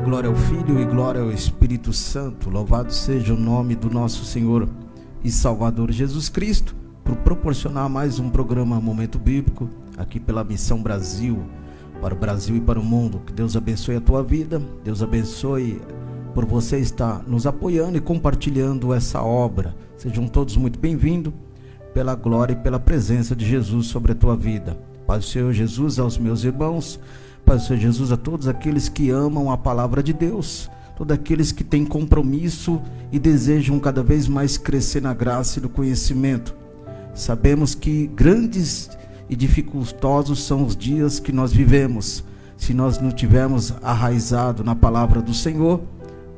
Glória ao Filho e glória ao Espírito Santo. Louvado seja o nome do nosso Senhor e Salvador Jesus Cristo, por proporcionar mais um programa Momento Bíblico, aqui pela Missão Brasil, para o Brasil e para o mundo. Que Deus abençoe a tua vida, Deus abençoe por você estar nos apoiando e compartilhando essa obra. Sejam todos muito bem-vindos, pela glória e pela presença de Jesus sobre a tua vida. Pai do Senhor Jesus aos meus irmãos, Pai do Senhor Jesus a todos aqueles que amam a palavra de Deus, todos aqueles que têm compromisso e desejam cada vez mais crescer na graça e no conhecimento. Sabemos que grandes e dificultosos são os dias que nós vivemos. Se nós não tivermos arraizado na palavra do Senhor,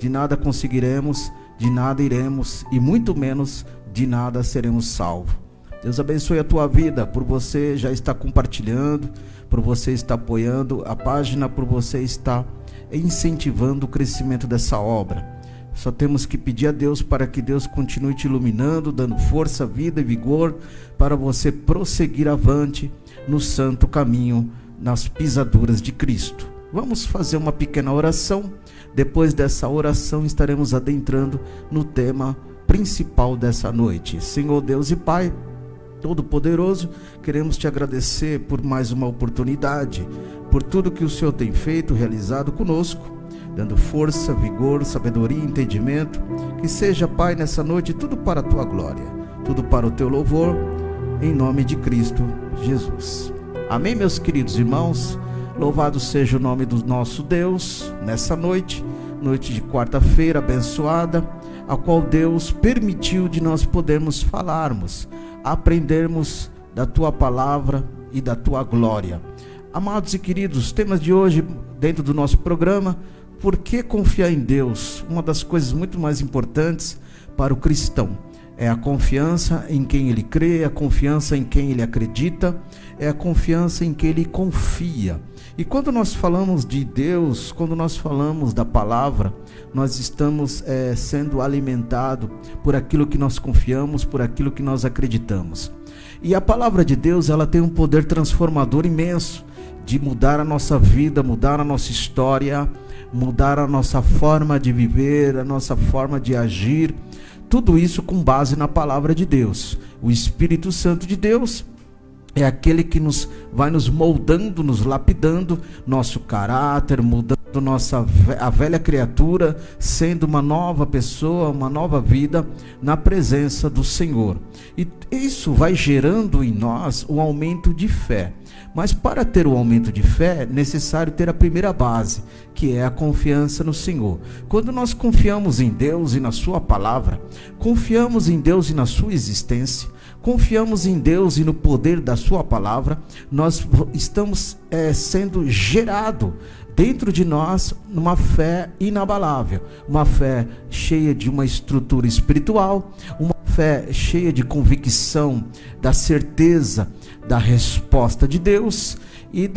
de nada conseguiremos, de nada iremos e muito menos de nada seremos salvos. Deus abençoe a tua vida, por você já estar compartilhando, por você estar apoiando a página, por você estar incentivando o crescimento dessa obra. Só temos que pedir a Deus para que Deus continue te iluminando, dando força, vida e vigor para você prosseguir avante no santo caminho, nas pisaduras de Cristo. Vamos fazer uma pequena oração. Depois dessa oração estaremos adentrando no tema principal dessa noite. Senhor Deus e Pai Todo-Poderoso, queremos te agradecer por mais uma oportunidade, por tudo que o Senhor tem feito, realizado conosco, dando força, vigor, sabedoria e entendimento. Que seja, Pai, nessa noite tudo para a tua glória, tudo para o teu louvor, em nome de Cristo Jesus. Amém, meus queridos irmãos. Louvado seja o nome do nosso Deus nessa noite de quarta-feira abençoada, a qual Deus permitiu de nós podermos falarmos, aprendermos da tua palavra e da tua glória. Amados e queridos, temas de hoje dentro do nosso programa: por que confiar em Deus? Uma das coisas muito mais importantes para o cristão é a confiança em quem ele crê, a confiança em quem ele acredita, é a confiança em quem ele confia. E quando nós falamos de Deus, quando nós falamos da palavra, nós estamos sendo alimentados por aquilo que nós confiamos, por aquilo que nós acreditamos. E a palavra de Deus, ela tem um poder transformador imenso, de mudar a nossa vida, mudar a nossa história, mudar a nossa forma de viver, a nossa forma de agir. Tudo isso com base na palavra de Deus. O Espírito Santo de Deus é aquele que vai nos moldando, nos lapidando nosso caráter, mudando a velha criatura, sendo uma nova pessoa, uma nova vida na presença do Senhor. E isso vai gerando em nós um aumento de fé. Mas para ter o aumento de fé, é necessário ter a primeira base, que é a confiança no Senhor. Quando nós confiamos em Deus e na sua palavra, confiamos em Deus e na sua existência, confiamos em Deus e no poder da sua palavra, nós estamos sendo gerado dentro de nós uma fé inabalável, uma fé cheia de uma estrutura espiritual, uma fé cheia de convicção, da certeza da resposta de Deus e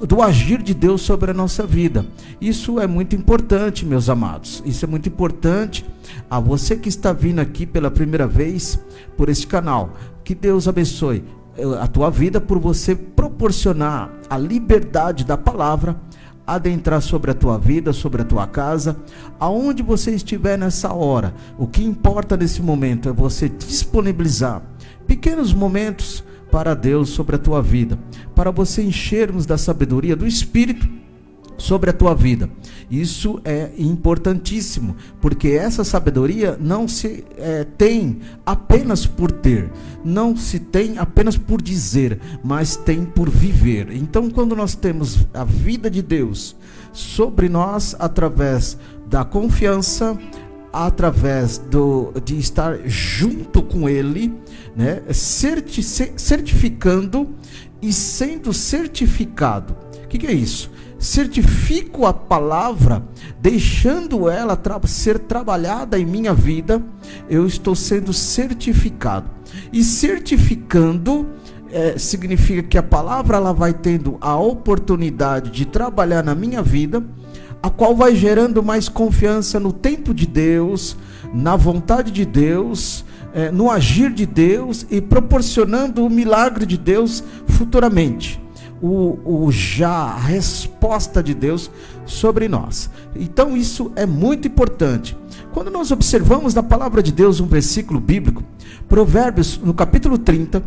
do agir de Deus sobre a nossa vida. Isso é muito importante, meus amados. Isso é muito importante a você que está vindo aqui pela primeira vez por este canal. Que Deus abençoe a tua vida por você proporcionar a liberdade da palavra adentrar sobre a tua vida, sobre a tua casa, aonde você estiver nessa hora. O que importa nesse momento é você disponibilizar pequenos momentos para Deus sobre a tua vida, para você enchermos da sabedoria do Espírito sobre a tua vida. Isso é importantíssimo, porque essa sabedoria não se tem apenas por ter, não se tem apenas por dizer, mas tem por viver. Então, quando nós temos a vida de Deus sobre nós, através da confiança, através de estar junto com Ele, né, certificando e sendo certificado. O que é isso? Certifico a palavra, deixando ela ser trabalhada em minha vida, eu estou sendo certificado. E certificando significa que a palavra ela vai tendo a oportunidade de trabalhar na minha vida, a qual vai gerando mais confiança no tempo de Deus, na vontade de Deus, no agir de Deus e proporcionando o milagre de Deus futuramente. a resposta de Deus sobre nós. Então isso é muito importante. Quando nós observamos na palavra de Deus um versículo bíblico, Provérbios no capítulo 30,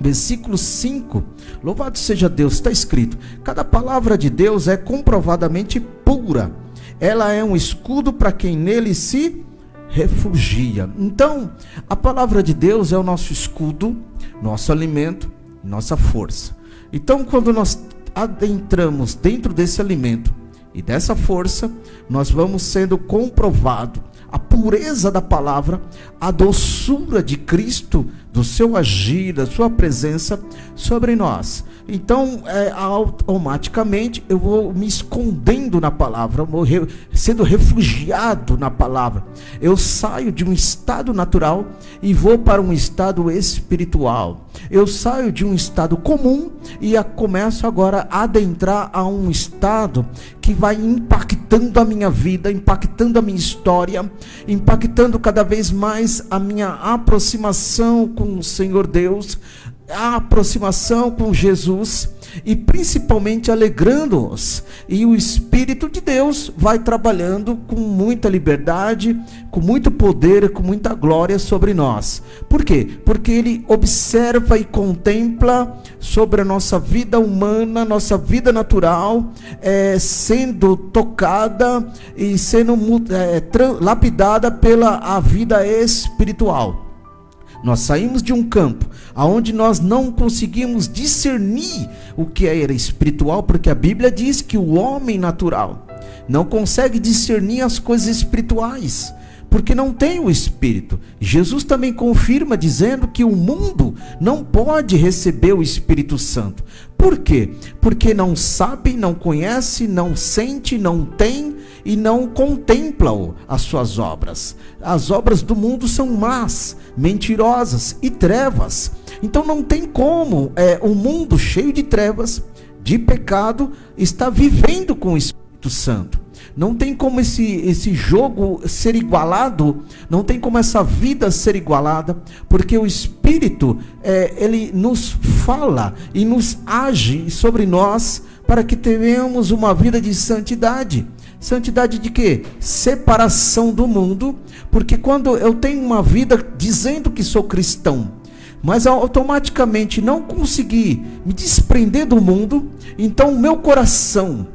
versículo 5, louvado seja Deus, está escrito: cada palavra de Deus é comprovadamente pura, ela é um escudo para quem nele se refugia. Então, a palavra de Deus é o nosso escudo, nosso alimento, nossa força. Então, quando nós adentramos dentro desse alimento e dessa força, nós vamos sendo comprovado a pureza da palavra, a doçura de Cristo, do seu agir, da sua presença sobre nós. Então, automaticamente eu vou me escondendo na palavra, vou sendo refugiado na palavra. Eu saio de um estado natural e vou para um estado espiritual. Eu saio de um estado comum e começo agora a adentrar a um estado que vai impactando a minha vida, impactando a minha história, impactando cada vez mais a minha aproximação com o Senhor Deus, a aproximação com Jesus, e principalmente alegrando-os. E o Espírito de Deus vai trabalhando com muita liberdade, com muito poder, com muita glória sobre nós. Por quê? Porque Ele observa e contempla sobre a nossa vida humana, nossa vida natural, sendo tocada e sendo lapidada pela a vida espiritual. Nós saímos de um campo onde nós não conseguimos discernir o que era espiritual, porque a Bíblia diz que o homem natural não consegue discernir as coisas espirituais, porque não tem o Espírito. Jesus também confirma dizendo que o mundo não pode receber o Espírito Santo. Por quê? Porque não sabe, não conhece, não sente, não tem e não contempla as suas obras. As obras do mundo são más, mentirosas e trevas. Então não tem como um mundo cheio de trevas, de pecado, estar vivendo com o Espírito Santo. Não tem como esse jogo ser igualado, não tem como essa vida ser igualada, porque o Espírito, ele nos fala e nos age sobre nós para que tenhamos uma vida de santidade. Santidade de quê? Separação do mundo, porque quando eu tenho uma vida dizendo que sou cristão, mas automaticamente não consegui me desprender do mundo, então o meu coração,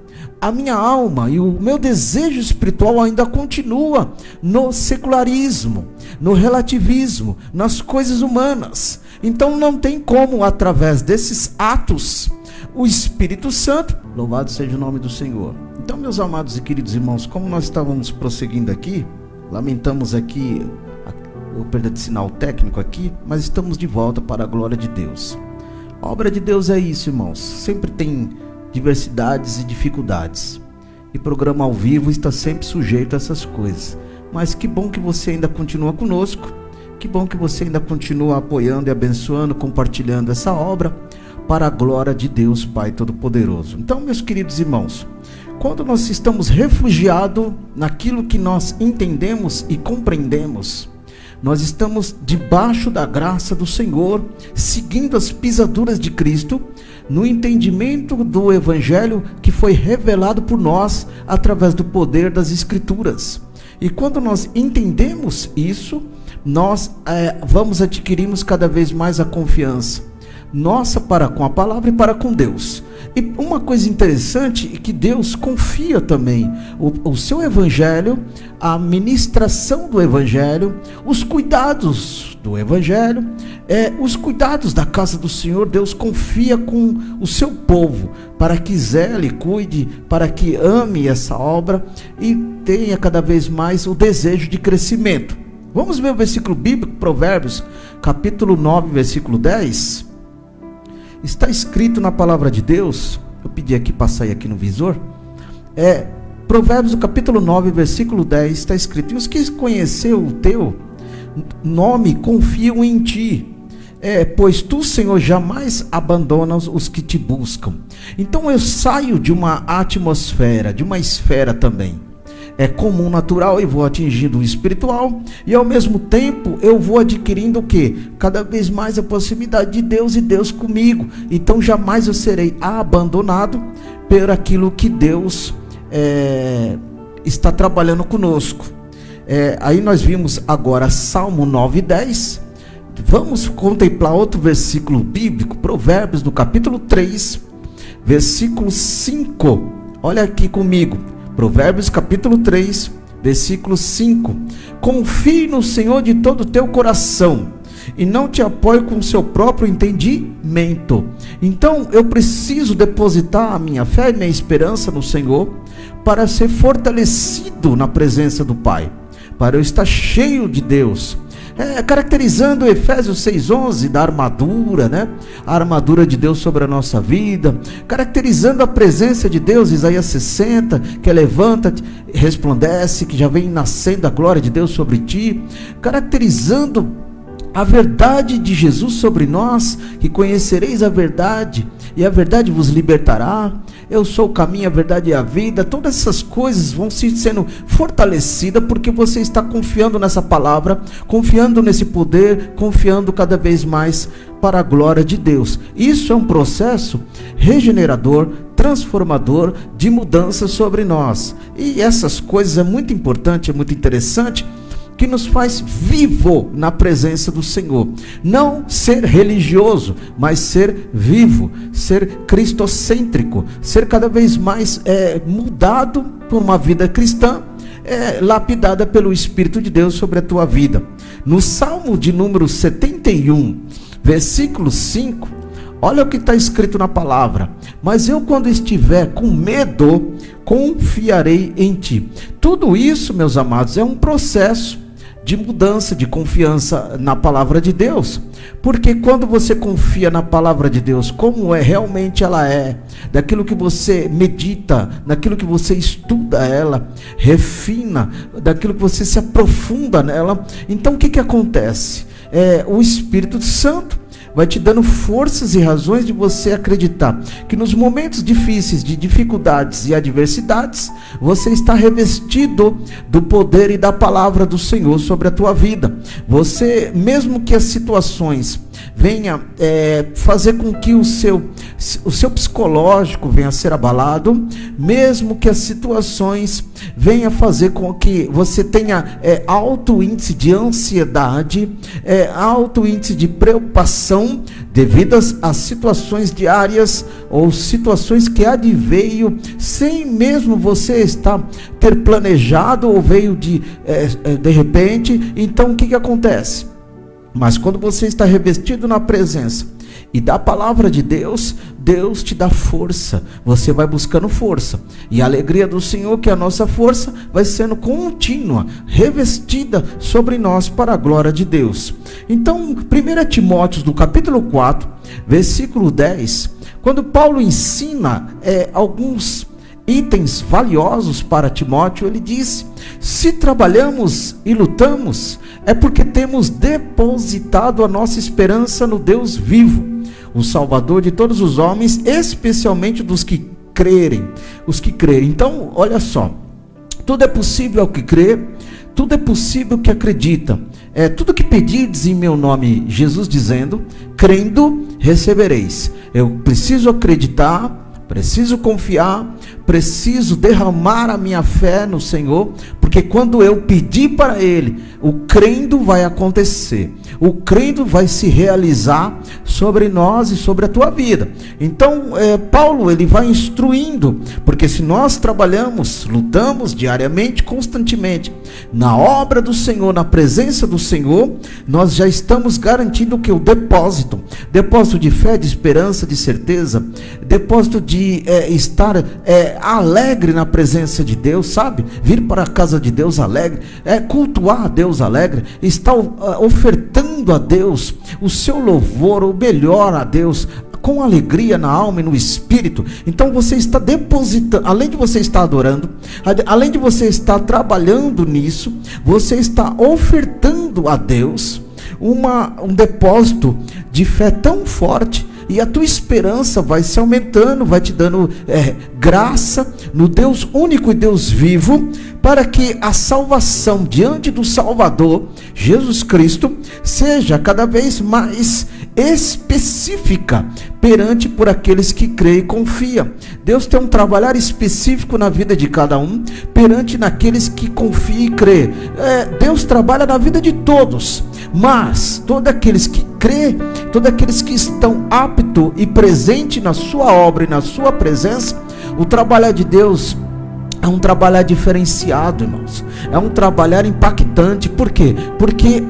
a minha alma e o meu desejo espiritual ainda continua no secularismo, no relativismo, nas coisas humanas. Então não tem como, através desses atos, o Espírito Santo, louvado seja o nome do Senhor. Então, meus amados e queridos irmãos, como nós estávamos prosseguindo aqui, lamentamos aqui a perda de sinal técnico aqui, mas estamos de volta para a glória de Deus. A obra de Deus é isso, irmãos, sempre tem diversidades e dificuldades, e programa ao vivo está sempre sujeito a essas coisas, mas que bom que você ainda continua conosco, que bom que você ainda continua apoiando e abençoando, compartilhando essa obra para a glória de Deus Pai Todo-Poderoso. Então, meus queridos irmãos, quando nós estamos refugiados naquilo que nós entendemos e compreendemos, nós estamos debaixo da graça do Senhor, seguindo as pisaduras de Cristo, no entendimento do Evangelho que foi revelado por nós através do poder das Escrituras. E quando nós entendemos isso, nós adquirimos cada vez mais a confiança nossa para com a palavra e para com Deus. E uma coisa interessante é que Deus confia também o seu Evangelho, a ministração do Evangelho, os cuidados do Evangelho, os cuidados da casa do Senhor. Deus confia com o seu povo para que zele, cuide, para que ame essa obra e tenha cada vez mais o desejo de crescimento. Vamos ver o versículo bíblico, Provérbios, capítulo 9, versículo 10. Está escrito na palavra de Deus, eu pedi aqui para sair aqui no visor, Provérbios, capítulo 9, versículo 10, está escrito: e os que conheceu o teu nome confiam em ti, pois tu, Senhor, jamais abandonas os que te buscam. Então eu saio de uma atmosfera, de uma esfera também, comum, natural, e vou atingindo o espiritual, e ao mesmo tempo eu vou adquirindo o quê? Cada vez mais a proximidade de Deus e Deus comigo. Então jamais eu serei abandonado por aquilo que Deus está trabalhando conosco. Aí nós vimos agora Salmo 9:10. Vamos contemplar outro versículo bíblico, Provérbios do capítulo 3, versículo 5. Olha aqui comigo, Provérbios capítulo 3, versículo 5. Confie no Senhor de todo o teu coração e não te apoie com o seu próprio entendimento. Então eu preciso depositar a minha fé e minha esperança no Senhor para ser fortalecido na presença do Pai, para eu estar cheio de Deus. Caracterizando Efésios 6:11 da armadura, né? A armadura de Deus sobre a nossa vida, caracterizando a presença de Deus, Isaías 60, que levanta-te, resplandece, que já vem nascendo a glória de Deus sobre ti, caracterizando a verdade de Jesus sobre nós, que conhecereis a verdade, e a verdade vos libertará. Eu sou o caminho, a verdade e a vida. Todas essas coisas vão se sendo fortalecidas, porque você está confiando nessa palavra, confiando nesse poder, confiando cada vez mais para a glória de Deus. Isso é um processo regenerador, transformador, de mudança sobre nós. E essas coisas é muito importante, é muito interessante, que nos faz vivo na presença do Senhor. Não ser religioso, mas ser vivo, ser cristocêntrico, ser cada vez mais mudado por uma vida cristã, lapidada pelo Espírito de Deus sobre a tua vida. No Salmo de número 71, versículo 5, olha o que está escrito na palavra: mas eu, quando estiver com medo, confiarei em ti. Tudo isso, meus amados, é um processo de mudança, de confiança na palavra de Deus, porque quando você confia na palavra de Deus, como realmente ela é, daquilo que você medita, daquilo que você estuda ela, refina, daquilo que você se aprofunda nela, então o que acontece? O Espírito Santo vai te dando forças e razões de você acreditar que nos momentos difíceis, de dificuldades e adversidades, você está revestido do poder e da palavra do Senhor sobre a tua vida. Você, mesmo que as situações venha fazer com que o seu psicológico venha a ser abalado, mesmo que as situações venha fazer com que você tenha alto índice de ansiedade, alto índice de preocupação devido às situações diárias ou situações que adveio sem mesmo você ter planejado, ou veio de repente. Então o que acontece? Mas quando você está revestido na presença e da palavra de Deus, Deus te dá força, você vai buscando força, e a alegria do Senhor, que é a nossa força, vai sendo contínua, revestida sobre nós para a glória de Deus. Então, 1 Timóteo do capítulo 4, versículo 10, quando Paulo ensina alguns itens valiosos para Timóteo, ele diz: se trabalhamos e lutamos, é porque temos depositado a nossa esperança no Deus vivo, o Salvador de todos os homens, especialmente dos que crerem, os que crerem. Então, olha só, tudo é possível ao que crê, tudo é possível ao que acredita. Tudo que pedirdes em meu nome, Jesus dizendo, crendo, recebereis. Eu preciso acreditar, preciso confiar, preciso derramar a minha fé no Senhor, porque quando eu pedir para Ele, o crendo vai acontecer, o crendo vai se realizar sobre nós e sobre a tua vida. Então Paulo, ele vai instruindo, porque se nós trabalhamos, lutamos diariamente, constantemente, na obra do Senhor, na presença do Senhor, nós já estamos garantindo que o depósito de fé, de esperança, de certeza, depósito de estar alegre na presença de Deus, sabe? Vir para a casa de Deus alegre, cultuar a Deus alegre, estar ofertando a Deus o seu louvor, o melhor a Deus, com alegria na alma e no espírito. Então você está depositando, além de você estar adorando, além de você estar trabalhando nisso, você está ofertando a Deus um depósito de fé tão forte, e a tua esperança vai se aumentando, vai te dando graça no Deus único e Deus vivo, para que a salvação diante do Salvador, Jesus Cristo, seja cada vez mais específica perante por aqueles que creem e confiam. Deus tem um trabalhar específico na vida de cada um, perante naqueles que confiam e creem. Deus trabalha na vida de todos, mas todos aqueles que creem, todos aqueles que estão aptos e presentes na sua obra e na sua presença, o trabalhar de Deus é um trabalhar diferenciado, irmãos. É um trabalhar impactante. Por quê? Porque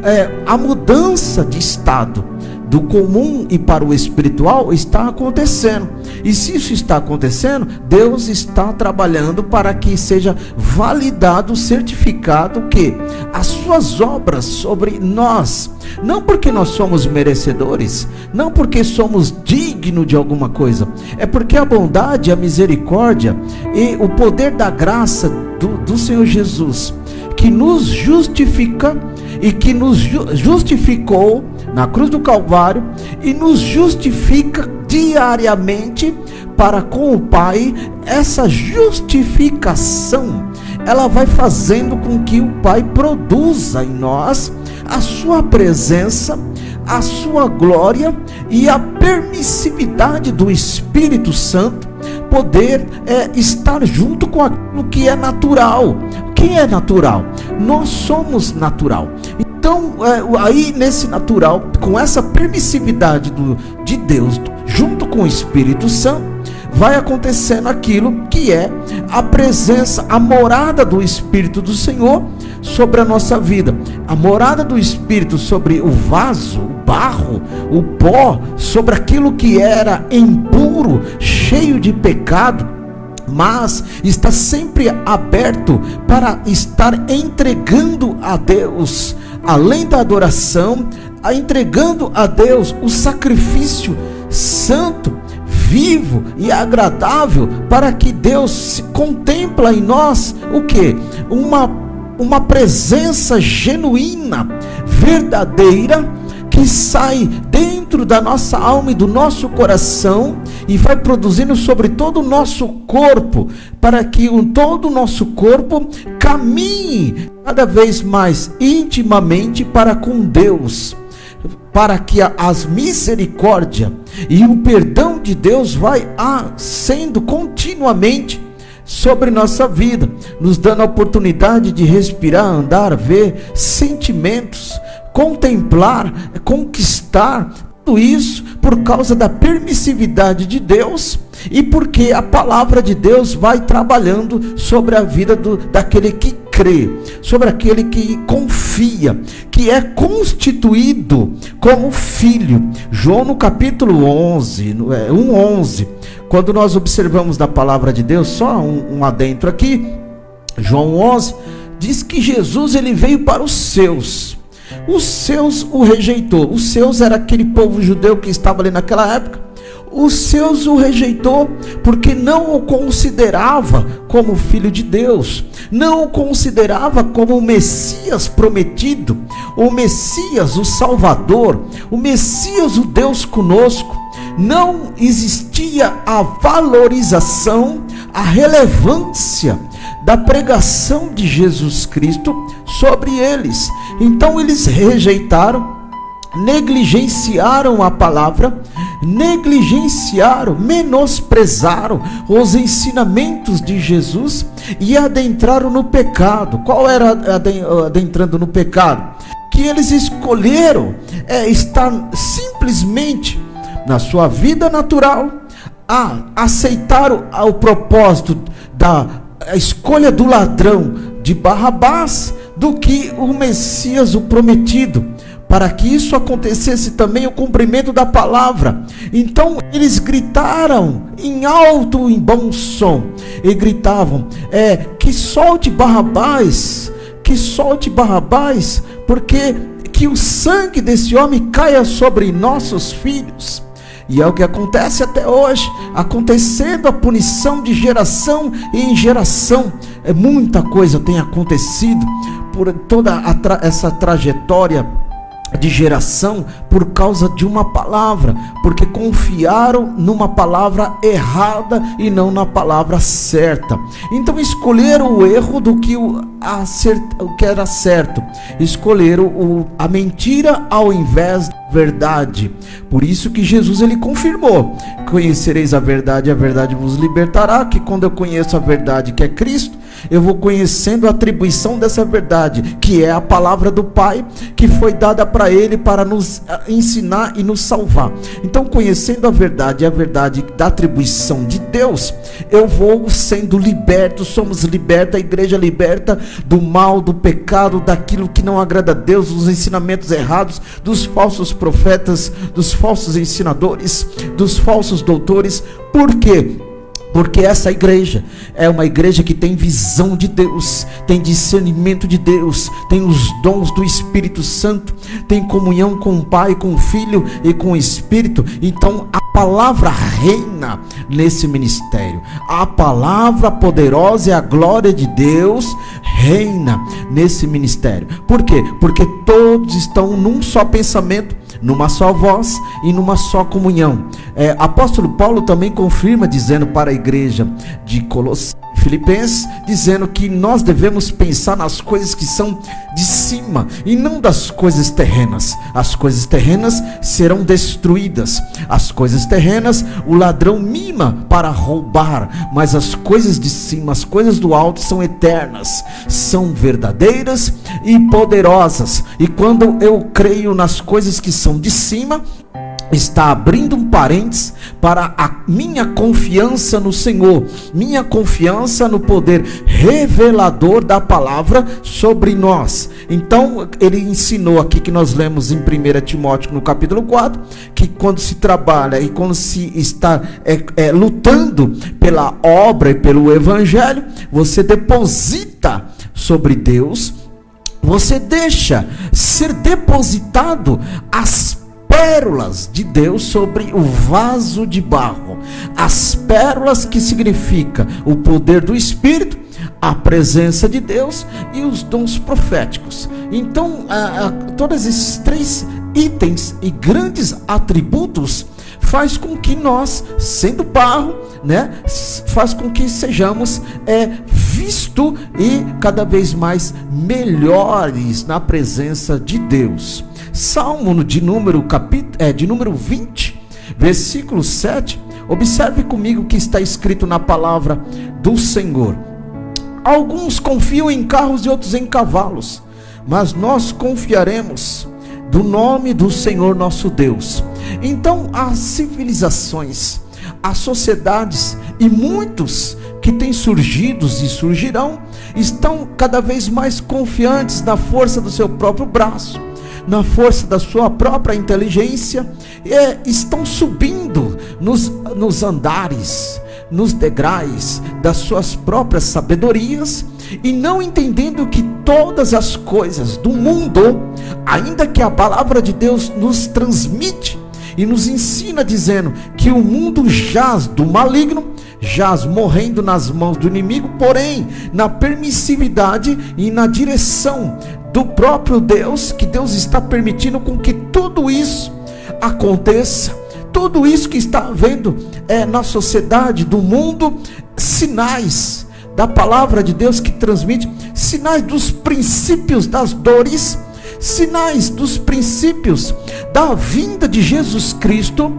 a mudança de estado do comum e para o espiritual está acontecendo. E se isso está acontecendo, Deus está trabalhando para que seja validado, certificado que as suas obras sobre nós, não porque nós somos merecedores, não porque somos dignos de alguma coisa, é porque a bondade, a misericórdia e o poder da graça do Senhor Jesus, que nos justifica e que nos justificou na cruz do Calvário e nos justifica diariamente para com o Pai. Essa justificação, ela vai fazendo com que o Pai produza em nós a sua presença, a sua glória e a permissividade do Espírito Santo poder estar junto com aquilo que é natural. Quem é natural? Nós somos natural. Então, aí nesse natural, com essa permissividade de Deus, junto com o Espírito Santo, vai acontecendo aquilo que é a presença, a morada do Espírito do Senhor sobre a nossa vida. A morada do Espírito sobre o vaso, o barro, o pó, sobre aquilo que era impuro, cheio de pecado, mas está sempre aberto para estar entregando a Deus, além da adoração, entregando a Deus o sacrifício santo, vivo e agradável, para que Deus se contempla em nós o que? Uma presença genuína, verdadeira, que sai dentro da nossa alma e do nosso coração e vai produzindo sobre todo o nosso corpo, para que todo o nosso corpo caminhe cada vez mais intimamente para com Deus, para que as misericórdias e o perdão de Deus vai sendo continuamente sobre nossa vida, nos dando a oportunidade de respirar, andar, ver, sentimentos, contemplar, conquistar, tudo isso por causa da permissividade de Deus e porque a palavra de Deus vai trabalhando sobre a vida daquele que crê, sobre aquele que confia, que é constituído como filho. João no capítulo 11, 1:11, quando nós observamos da palavra de Deus, só um adentro aqui, João 11, diz que Jesus ele veio para os seus o rejeitou. Os seus era aquele povo judeu que estava ali naquela época. Os seus o rejeitou porque não o considerava como filho de Deus, não o considerava como o Messias prometido, o Messias, o Salvador, o Messias, o Deus conosco. Não existia a valorização, a relevância da pregação de Jesus Cristo sobre eles. Então eles rejeitaram, negligenciaram a palavra, negligenciaram, menosprezaram os ensinamentos de Jesus e adentraram no pecado. Qual era adentrando no pecado? Que eles escolheram estar simplesmente na sua vida natural, aceitaram o propósito da escolha do ladrão de Barrabás do que o Messias, o prometido, para que isso acontecesse também o cumprimento da palavra. Então eles gritaram em alto, em bom som, e gritavam, que solte Barrabás, porque que o sangue desse homem caia sobre nossos filhos. E é o que acontece até hoje, acontecendo a punição de geração em geração. Muita coisa tem acontecido por toda essa trajetória de geração por causa de uma palavra, porque confiaram numa palavra errada e não na palavra certa. Então escolheram o erro do que o que era certo, escolheram a mentira ao invés da verdade. Por isso que Jesus ele confirmou: conhecereis a verdade vos libertará. Que quando eu conheço a verdade, que é Cristo, eu vou conhecendo a atribuição dessa verdade, que é a palavra do Pai, que foi dada para Ele para nos ensinar e nos salvar. Então, conhecendo a verdade da atribuição de Deus, eu vou sendo liberto, somos libertos, a igreja liberta do mal, do pecado, daquilo que não agrada a Deus, dos ensinamentos errados, dos falsos profetas, dos falsos ensinadores, dos falsos doutores. Por quê? Porque essa igreja é uma igreja que tem visão de Deus, tem discernimento de Deus, tem os dons do Espírito Santo, tem comunhão com o Pai, com o Filho e com o Espírito. Então a palavra reina nesse ministério, a palavra poderosa e a glória de Deus reina nesse ministério. Por quê? Porque todos estão num só pensamento, numa só voz e numa só comunhão. Apóstolo Paulo também confirma, dizendo para a igreja de Filipenses, dizendo que nós devemos pensar nas coisas que são de cima e não das coisas terrenas. As coisas terrenas serão destruídas, as coisas terrenas o ladrão mima para roubar, mas as coisas de cima, as coisas do alto são eternas, são verdadeiras e poderosas. E quando eu creio nas coisas que são de cima, está abrindo um parênteses para a minha confiança no Senhor, minha confiança no poder revelador da palavra sobre nós. Então ele ensinou aqui, que nós lemos em 1 Timóteo no capítulo 4, que quando se trabalha e quando se está lutando pela obra e pelo evangelho, você deposita sobre Deus, você deixa ser depositado as pérolas de Deus sobre o vaso de barro. As pérolas, que significa o poder do Espírito, a presença de Deus e os dons proféticos. Então todos esses três itens e grandes atributos faz com que nós, sendo barro, faz com que sejamos visto e cada vez mais melhores na presença de Deus. Salmo de número 20, versículo 7. Observe comigo o que está escrito na palavra do Senhor. Alguns confiam em carros e outros em cavalos, mas nós confiaremos do nome do Senhor nosso Deus. Então as civilizações, as sociedades e muitos que têm surgido e surgirão, estão cada vez mais confiantes na força do seu próprio braço, na força da sua própria inteligência, e estão subindo nos andares, nos degraus das suas próprias sabedorias, e não entendendo que todas as coisas do mundo, ainda que a palavra de Deus nos transmite e nos ensina, dizendo que o mundo jaz do maligno, jaz morrendo nas mãos do inimigo, porém na permissividade e na direção do próprio Deus, que Deus está permitindo com que tudo isso aconteça. Tudo isso que está havendo na sociedade do mundo, sinais da palavra de Deus que transmite, sinais dos princípios das dores, sinais dos princípios da vinda de Jesus Cristo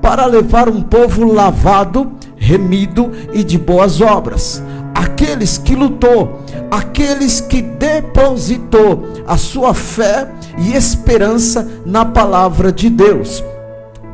para levar um povo lavado, remido e de boas obras. Aqueles que lutou, aqueles que depositou a sua fé e esperança na palavra de Deus.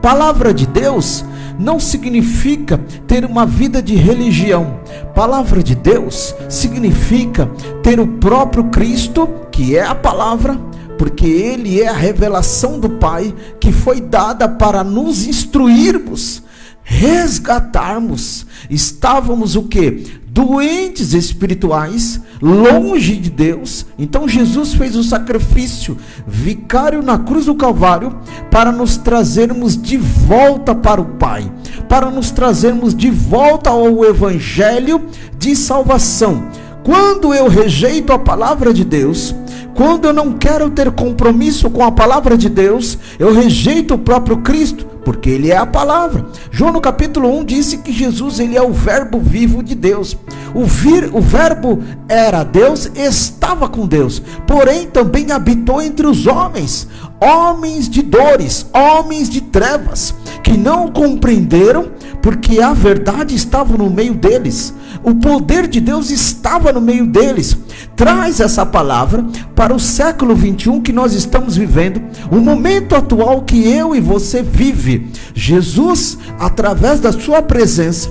Palavra de Deus não significa ter uma vida de religião. Palavra de Deus significa ter o próprio Cristo, que é a palavra, porque Ele é a revelação do Pai, que foi dada para nos instruirmos, resgatarmos. Estávamos o quê? Doentes espirituais, longe de Deus. Então Jesus fez o sacrifício vicário na cruz do Calvário para nos trazermos de volta para o Pai, para nos trazermos de volta ao Evangelho de salvação. Quando eu rejeito a palavra de Deus, Quando eu não quero ter compromisso com a palavra de Deus, eu rejeito o próprio Cristo, porque Ele é a palavra. João no capítulo 1 disse que Jesus, Ele é o verbo vivo de Deus. O verbo era Deus, estava com Deus, porém também habitou entre os homens, homens de dores, homens de trevas, que não compreenderam, porque a verdade estava no meio deles, o poder de Deus estava no meio deles. Traz essa palavra para o século 21 que nós estamos vivendo, o momento atual que eu e você vive. Jesus, através da sua presença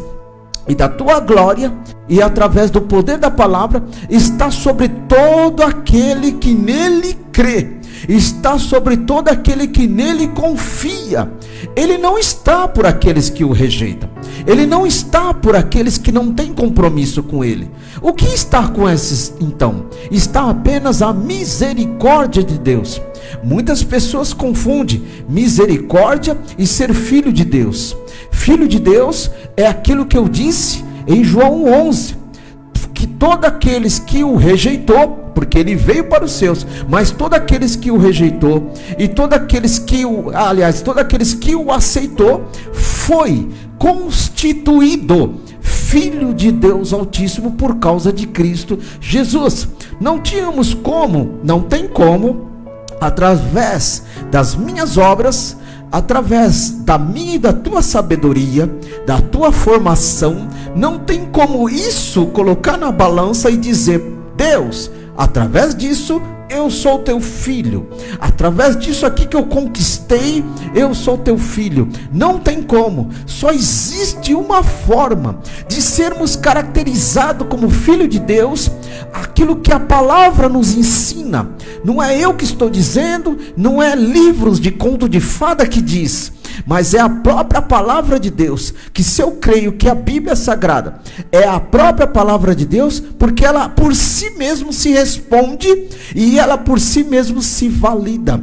e da tua glória, e através do poder da palavra, está sobre todo aquele que nele crê, está sobre todo aquele que nele confia. Ele não está por aqueles que o rejeitam, ele não está por aqueles que não têm compromisso com ele. O que está com esses então? Está apenas a misericórdia de Deus. Muitas pessoas confundem misericórdia e ser filho de Deus. Filho de Deus é aquilo que eu disse em João 11, que todos aqueles que o rejeitou, porque ele veio para os seus, mas todos aqueles que o rejeitou e todos aqueles que todos aqueles que o aceitou, foi constituído filho de Deus Altíssimo por causa de Cristo Jesus. Não tem como, através das minhas obras, através da minha e da tua sabedoria, da tua formação, não tem como isso colocar na balança e dizer: Deus, através disso eu sou teu filho, através disso aqui que eu conquistei, eu sou teu filho. Não tem como. Só existe uma forma de sermos caracterizados como filho de Deus, aquilo que a palavra nos ensina. Não é eu que estou dizendo, não é livros de conto de fada que diz, mas é a própria palavra de Deus. Que se eu creio que a Bíblia Sagrada é a própria palavra de Deus, porque ela por si mesmo se responde e ela por si mesmo se valida.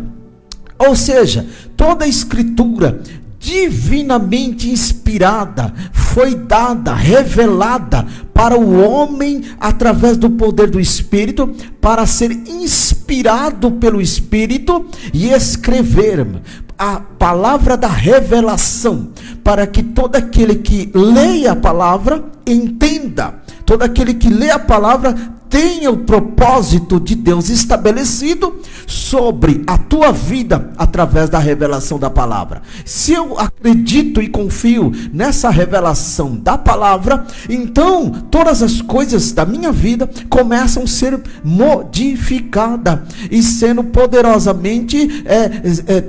Ou seja, toda a escritura divinamente inspirada foi dada, revelada para o homem através do poder do Espírito, para ser inspirado pelo Espírito e escrever a palavra da revelação, para que todo aquele que leia a palavra entenda, todo aquele que lê a palavra tenha o propósito de Deus estabelecido sobre a tua vida através da revelação da palavra. Se eu acredito e confio nessa revelação da palavra, então todas as coisas da minha vida começam a ser modificadas e sendo poderosamente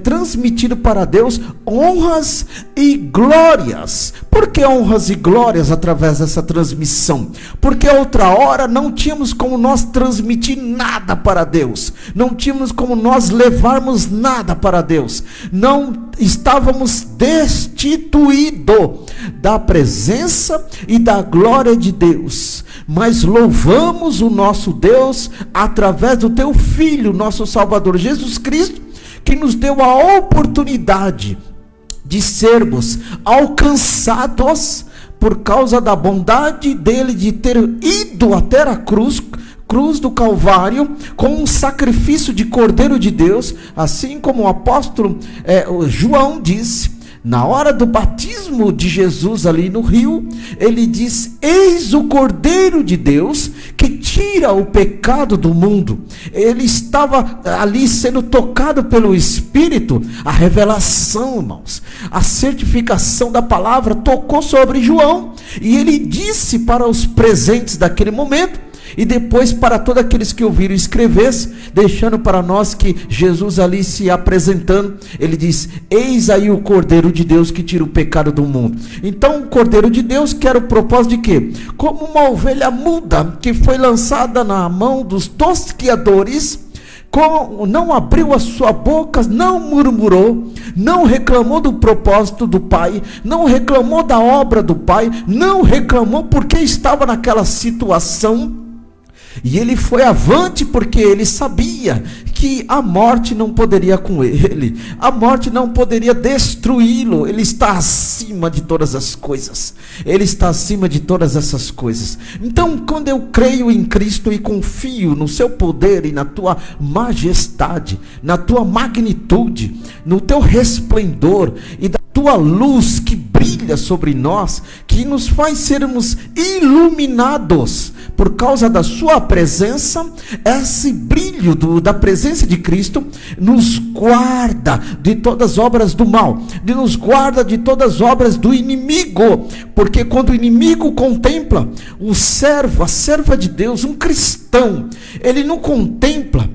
transmitido para Deus honras e glórias. Por que honras e glórias através dessa transmissão? Porque outra hora não tínhamos como nós transmitir nada para Deus, não tínhamos como nós levarmos nada para Deus, não estávamos destituídos da presença e da glória de Deus, mas louvamos o nosso Deus através do teu Filho, nosso Salvador Jesus Cristo, que nos deu a oportunidade de sermos alcançados por causa da bondade dele, de ter ido até a cruz do Calvário, com um sacrifício de Cordeiro de Deus, assim como o apóstolo João disse, na hora do batismo de Jesus ali no rio, ele diz: eis o Cordeiro de Deus que tira o pecado do mundo. Ele estava ali sendo tocado pelo Espírito. A revelação, irmãos, a certificação da palavra tocou sobre João, e ele disse para os presentes daquele momento, e depois para todos aqueles que ouviram escrever, deixando para nós que Jesus ali se apresentando, ele diz: eis aí o Cordeiro de Deus que tira o pecado do mundo. Então o Cordeiro de Deus, que era o propósito de quê? Como uma ovelha muda que foi lançada na mão dos tosqueadores, não abriu a sua boca, não murmurou, não reclamou do propósito do Pai, não reclamou da obra do Pai, não reclamou porque estava naquela situação. E ele foi avante porque ele sabia que a morte não poderia com ele, a morte não poderia destruí-lo. Ele está acima de todas as coisas, ele está acima de todas essas coisas. Então, quando eu creio em Cristo e confio no seu poder e na tua majestade, na tua magnitude, no teu resplendor e da tua luz que brilha sobre nós, que nos faz sermos iluminados por causa da sua presença, esse brilho da presença de Cristo nos guarda de todas as obras do mal, nos guarda de todas as obras do inimigo, porque quando o inimigo contempla o servo, a serva de Deus, um cristão, ele não contempla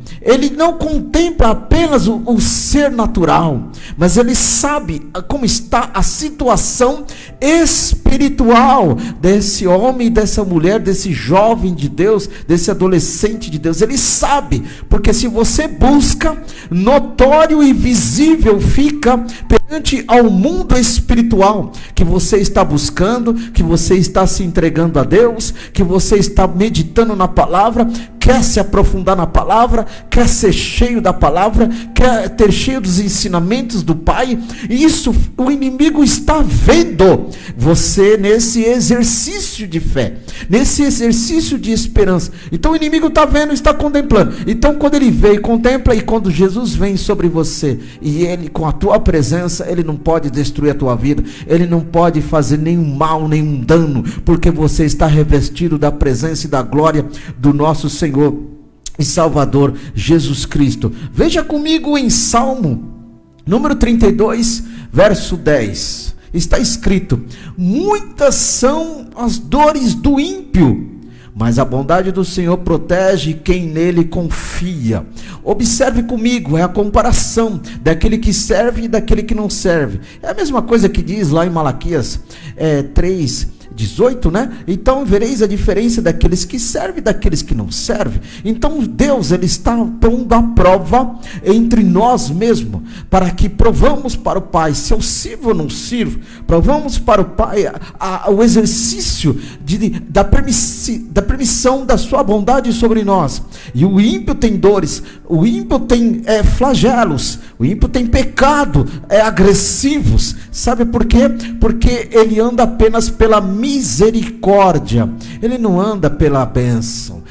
apenas o ser natural, mas ele sabe como está a situação espiritual desse homem, dessa mulher, desse jovem de Deus, desse adolescente de Deus. Ele sabe, porque se você busca, notório e visível fica perante ao mundo espiritual que você está buscando, que você está se entregando a Deus, que você está meditando na palavra, quer se aprofundar na palavra, quer ser cheio da palavra, quer ter cheio dos ensinamentos do Pai. Isso o inimigo está vendo você nesse exercício de fé, nesse exercício de esperança. Então o inimigo está vendo, está contemplando. Então quando ele vê e contempla, e quando Jesus vem sobre você, e ele com a tua presença, ele não pode destruir a tua vida, ele não pode fazer nenhum mal, nenhum dano, porque você está revestido da presença e da glória do nosso Senhor e Salvador Jesus Cristo. Veja comigo em Salmo número 32, verso 10. Está escrito: muitas são as dores do ímpio, mas a bondade do Senhor protege quem nele confia. Observe comigo, é a comparação daquele que serve e daquele que não serve. É a mesma coisa que diz lá em Malaquias 3:18, né? Então vereis a diferença daqueles que servem e daqueles que não servem. Então Deus, ele está pondo a prova entre nós mesmos, para que provamos para o Pai se eu sirvo ou não sirvo. Provamos para o Pai o exercício da permissão da sua bondade sobre nós. E o ímpio tem dores, o ímpio tem flagelos, o ímpio tem pecado, agressivos. Sabe por quê? Porque ele anda apenas pela misericórdia, ele não anda pela bênção,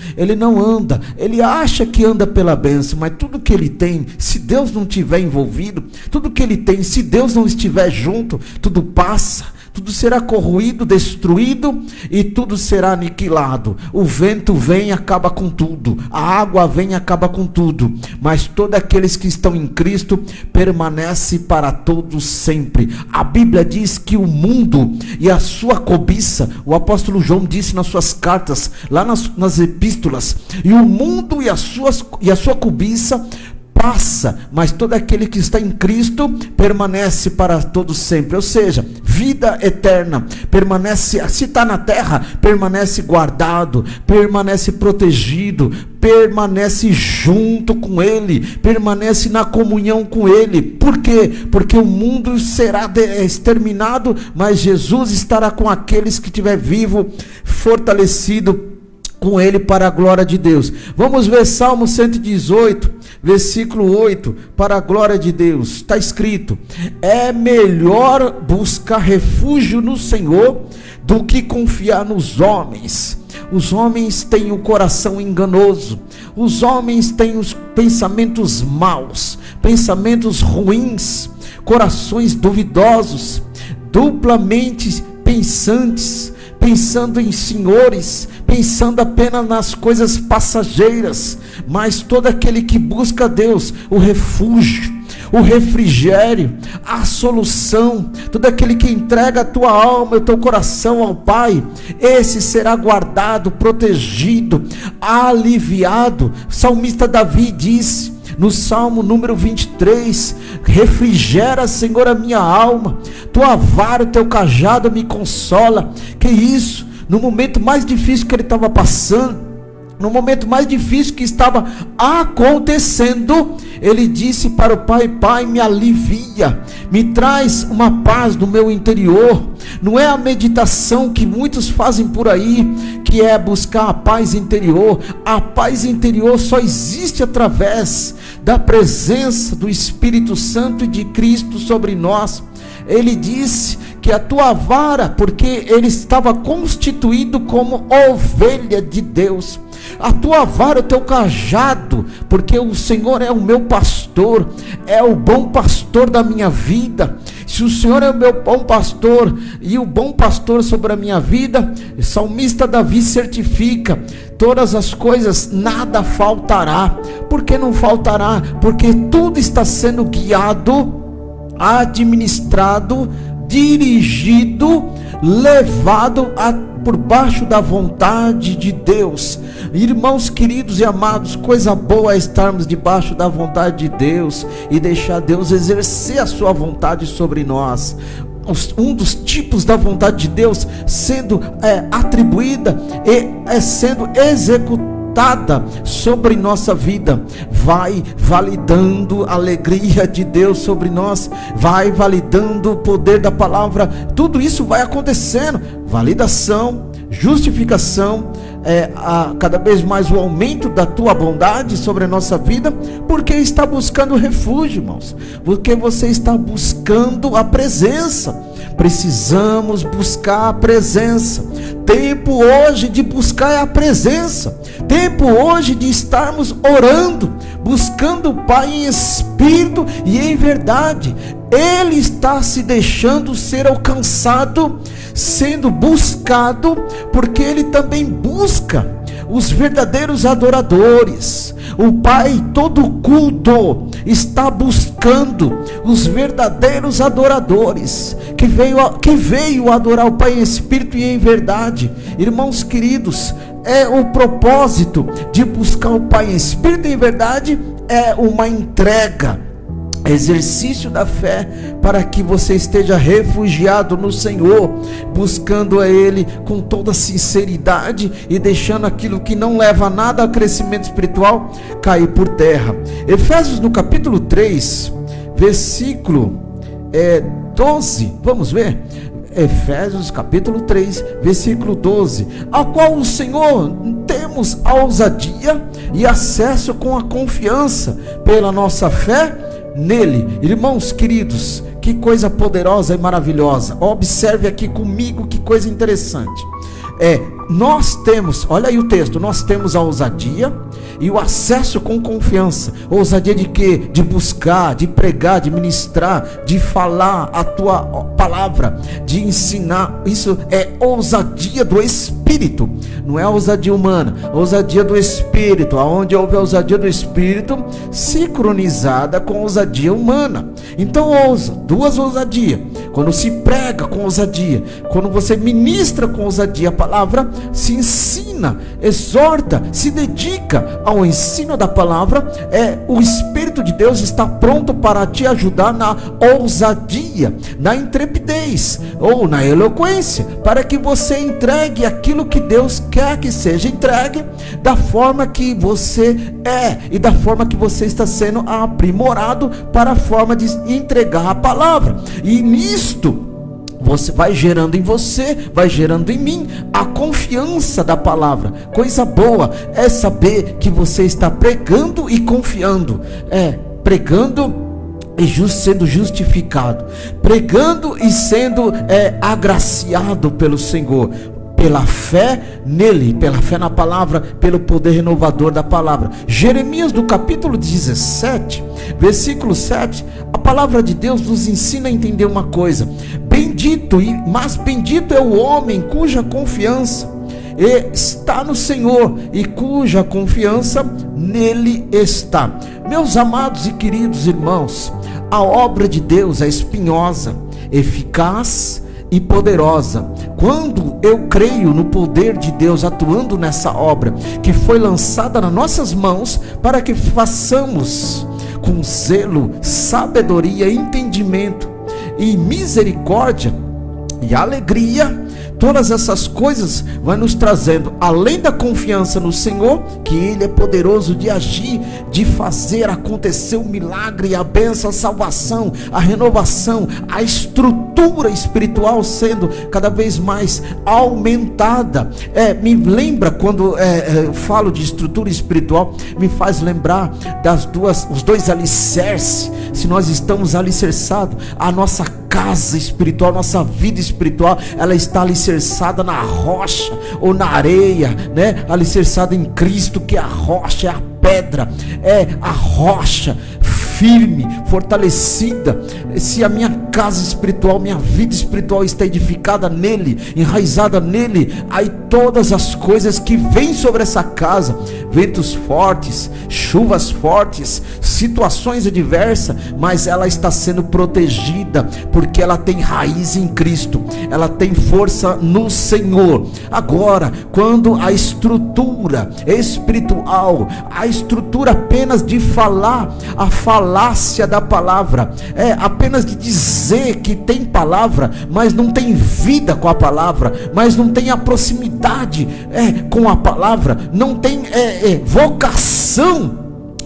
ele acha que anda pela bênção, mas tudo que ele tem, se Deus não estiver envolvido, tudo que ele tem, se Deus não estiver junto, tudo passa, tudo será corroído, destruído, e tudo será aniquilado. O vento vem e acaba com tudo, a água vem e acaba com tudo, mas todos aqueles que estão em Cristo permanecem para todos sempre. A Bíblia diz que o mundo e a sua cobiça, o apóstolo João disse nas suas cartas, lá nas epístolas, e o mundo e a sua cobiça passa, mas todo aquele que está em Cristo permanece para todos sempre. Ou seja, vida eterna, permanece, se está na terra, permanece guardado, permanece protegido, permanece junto com Ele, permanece na comunhão com Ele. Por quê? Porque o mundo será exterminado, mas Jesus estará com aqueles que estiver vivo, fortalecido com Ele para a glória de Deus. Vamos ver Salmo 118, versículo 8, para a glória de Deus. Está escrito: é melhor buscar refúgio no Senhor do que confiar nos homens. Os homens têm o coração enganoso, os homens têm os pensamentos maus, pensamentos ruins, corações duvidosos, duplamente pensantes, pensando em senhores, pensando apenas nas coisas passageiras. Mas todo aquele que busca Deus, o refúgio, o refrigério, a solução, todo aquele que entrega a tua alma e o teu coração ao Pai, esse será guardado, protegido, aliviado. O salmista Davi disse no Salmo número 23, refrigera, Senhor, a minha alma, tua vara, o teu cajado me consola. Que isso? No momento mais difícil que ele estava passando, no momento mais difícil que estava acontecendo, ele disse para o pai: Pai, me alivia, me traz uma paz no meu interior. Não é a meditação que muitos fazem por aí, que é buscar a paz interior. A paz interior só existe através da presença do Espírito Santo e de Cristo sobre nós. Ele disse que a tua vara, porque ele estava constituído como ovelha de Deus, a tua vara, o teu cajado, porque o Senhor é o meu pastor, é o bom pastor da minha vida. Se o Senhor é o meu bom pastor e o bom pastor sobre a minha vida, o salmista Davi certifica: todas as coisas, nada faltará. Por que não faltará? Porque tudo está sendo guiado, administrado, dirigido, levado por baixo da vontade de Deus. Irmãos queridos e amados, coisa boa é estarmos debaixo da vontade de Deus e deixar Deus exercer a sua vontade sobre nós. Um dos tipos da vontade de Deus sendo atribuída e sendo executada sobre nossa vida, vai validando a alegria de Deus sobre nós, vai validando o poder da palavra. Tudo isso vai acontecendo, validação, justificação, cada vez mais o aumento da tua bondade sobre a nossa vida, porque está buscando refúgio, irmãos, porque você está buscando a presença. Precisamos buscar a presença. Tempo hoje de buscar a presença. Tempo hoje de estarmos orando, buscando o Pai em espírito e em verdade. Ele está se deixando ser alcançado, sendo buscado, porque Ele também busca os verdadeiros adoradores. O Pai, todo culto, está buscando os verdadeiros adoradores, que veio adorar o Pai em espírito e em verdade. Irmãos queridos, o propósito de buscar o Pai em espírito e em verdade é uma entrega, exercício da fé, para que você esteja refugiado no Senhor, buscando a Ele com toda sinceridade e deixando aquilo que não leva a nada ao crescimento espiritual cair por terra. Efésios no capítulo 3, versículo 12, vamos ver? Efésios capítulo 3, versículo 12, a qual o Senhor temos a ousadia e acesso com a confiança pela nossa fé nele. Irmãos queridos, que coisa poderosa e maravilhosa. Observe aqui comigo que coisa interessante. Nós temos, olha aí o texto, nós temos a ousadia e o acesso com confiança. Ousadia de quê? De buscar, de pregar, de ministrar, de falar a tua palavra, de ensinar. Isso é ousadia do Espírito, não é ousadia humana, ousadia do Espírito. Aonde houve a ousadia do Espírito sincronizada com a ousadia humana. Então ousa, duas ousadias. Quando se prega com ousadia, quando você ministra com ousadia a palavra, se ensina, exorta, se dedica ao ensino da palavra, o Espírito de Deus está pronto para te ajudar na ousadia, na intrepidez ou na eloquência, para que você entregue aquilo que Deus quer que seja entregue, da forma que você e da forma que você está sendo aprimorado para a forma de entregar a palavra. E nisto você vai gerando em você, vai gerando em mim a confiança da palavra. Coisa boa é saber que você está pregando e confiando, pregando e sendo justificado, pregando e sendo agraciado pelo Senhor, pela fé nele, pela fé na palavra, pelo poder renovador da palavra. Jeremias no capítulo 17, versículo 7, a palavra de Deus nos ensina a entender uma coisa: mas bendito é o homem cuja confiança está no Senhor e cuja confiança nele está. Meus amados e queridos irmãos, a obra de Deus é espinhosa, eficaz e poderosa. Quando eu creio no poder de Deus atuando nessa obra que foi lançada nas nossas mãos, para que façamos com zelo, sabedoria, entendimento e misericórdia e alegria todas essas coisas vai nos trazendo, além da confiança no Senhor, que Ele é poderoso de agir, de fazer acontecer o milagre, a bênção, a salvação, a renovação, a estrutura espiritual sendo cada vez mais aumentada. Me lembra quando eu falo de estrutura espiritual, me faz lembrar os dois alicerces. Se nós estamos alicerçados, a nossa casa espiritual, nossa vida espiritual, ela está alicerçada na rocha ou na areia, né? Alicerçada em Cristo, que é a rocha, é a pedra, é a rocha firme, fortalecida. Se a minha casa espiritual, minha vida espiritual está edificada nele, enraizada nele, aí todas as coisas que vêm sobre essa casa, ventos fortes, chuvas fortes, situações adversas, mas ela está sendo protegida, porque ela tem raiz em Cristo, ela tem força no Senhor. Agora, quando a estrutura espiritual, a estrutura apenas de falar, a falácia da palavra, apenas de dizer que tem palavra, mas não tem vida com a palavra, mas não tem a proximidade com a palavra, não tem vocação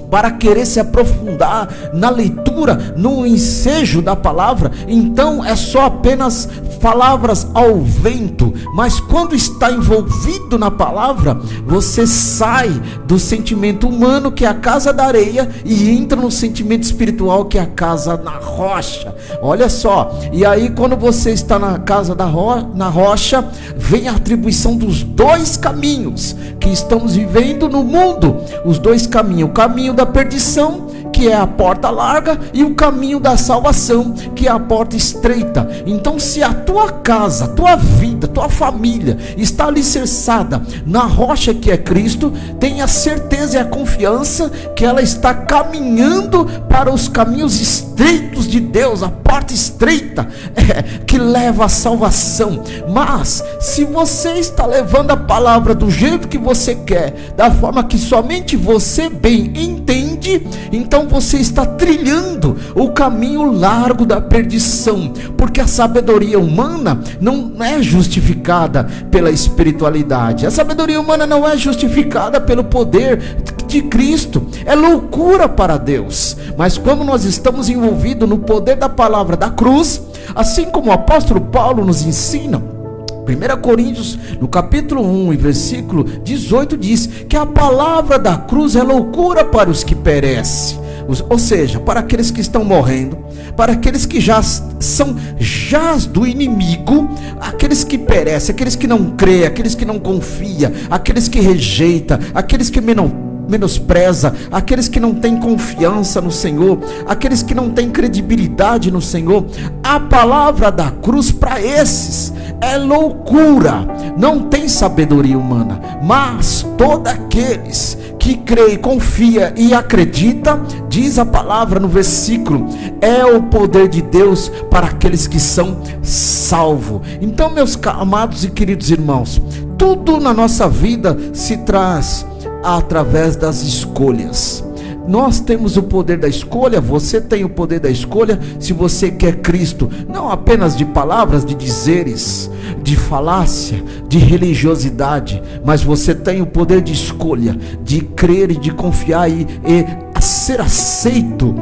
para querer se aprofundar na leitura, no ensejo da palavra, então é só apenas palavras ao vento. Mas quando está envolvido na palavra, você sai do sentimento humano, que é a casa da areia, e entra no sentimento espiritual, que é a casa na rocha. Olha só, e aí quando você está na casa na rocha, vem a atribuição dos dois caminhos que estamos vivendo no mundo, os dois caminhos, o caminho da perdição, que é a porta larga, e o caminho da salvação, que é a porta estreita. Então, se a tua casa, tua vida, tua família está alicerçada na rocha que é Cristo, tenha certeza e a confiança que ela está caminhando para os caminhos estreitos de Deus, a porta estreita que leva à salvação. Mas se você está levando a palavra do jeito que você quer, da forma que somente você bem entende, então você está trilhando o caminho largo da perdição, porque a sabedoria humana não é justificada pela espiritualidade, a sabedoria humana não é justificada pelo poder de Cristo, é loucura para Deus. Mas como nós estamos envolvidos no poder da palavra da cruz, assim como o apóstolo Paulo nos ensina, 1 Coríntios, no capítulo 1 e versículo 18, diz que a palavra da cruz é loucura para os que perecem, ou seja, para aqueles que estão morrendo, para aqueles que já são jaz do inimigo, aqueles que perecem, aqueles que não creem, aqueles que não confiam, aqueles que rejeitam, aqueles que menospreza, aqueles que não têm confiança no Senhor, aqueles que não têm credibilidade no Senhor. A palavra da cruz para esses é loucura, não tem sabedoria humana. Mas todos aqueles que crê, confia e acredita, diz a palavra no versículo, é o poder de Deus para aqueles que são salvos. Então, meus amados e queridos irmãos, tudo na nossa vida se traz através das escolhas. Nós temos o poder da escolha, você tem o poder da escolha, se você quer Cristo, não apenas de palavras, de dizeres, de falácia, de religiosidade, mas você tem o poder de escolha, de crer e de confiar e ser aceito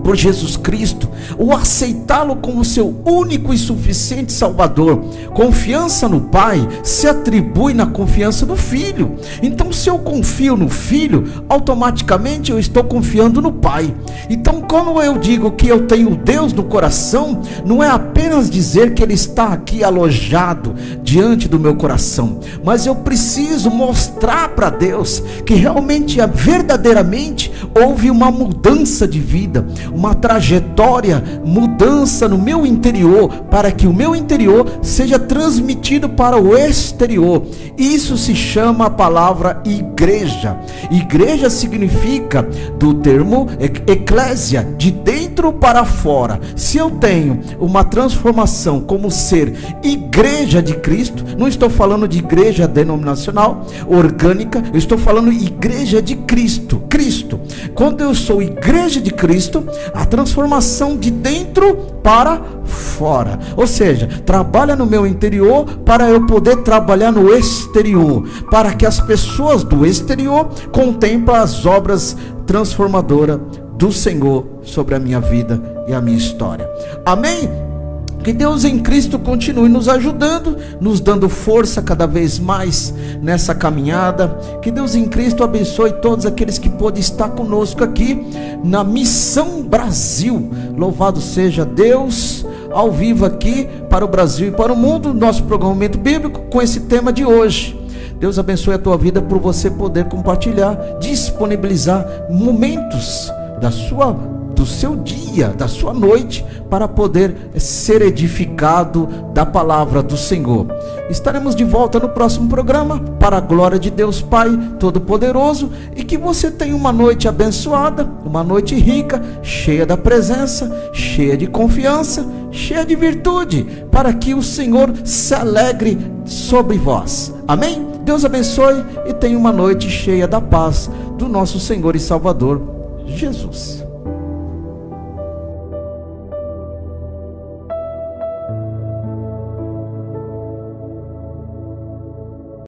por Jesus Cristo, ou aceitá-lo como seu único e suficiente Salvador. Confiança no Pai se atribui na confiança no Filho. Então, se eu confio no Filho, automaticamente eu estou confiando no Pai. Então, quando eu digo que eu tenho Deus no coração, não é apenas dizer que Ele está aqui alojado diante do meu coração, mas eu preciso mostrar para Deus que realmente, verdadeiramente, houve uma mudança de vida, uma trajetória, mudança no meu interior, para que o meu interior seja transmitido para o exterior. Isso se chama a palavra igreja. Igreja significa do termo eclésia, de dentro para fora. Se eu tenho uma transformação como ser igreja de Cristo, não estou falando de igreja denominacional, orgânica, eu estou falando igreja de Cristo. Quando eu sou igreja de Cristo, a transformação de dentro para fora. Ou seja, trabalha no meu interior para eu poder trabalhar no exterior, para que as pessoas do exterior contemplem as obras transformadoras do Senhor sobre a minha vida e a minha história. Amém? Que Deus em Cristo continue nos ajudando, nos dando força cada vez mais nessa caminhada. Que Deus em Cristo abençoe todos aqueles que podem estar conosco aqui na Missão Brasil. Louvado seja Deus, ao vivo aqui para o Brasil e para o mundo, nosso programa Momento Bíblico com esse tema de hoje. Deus abençoe a tua vida por você poder compartilhar, disponibilizar momentos do seu dia, da sua noite, para poder ser edificado da palavra do Senhor. Estaremos de volta no próximo programa, para a glória de Deus Pai Todo-Poderoso, e que você tenha uma noite abençoada, uma noite rica, cheia da presença, cheia de confiança, cheia de virtude, para que o Senhor se alegre sobre vós. Amém? Deus abençoe e tenha uma noite cheia da paz do nosso Senhor e Salvador Jesus.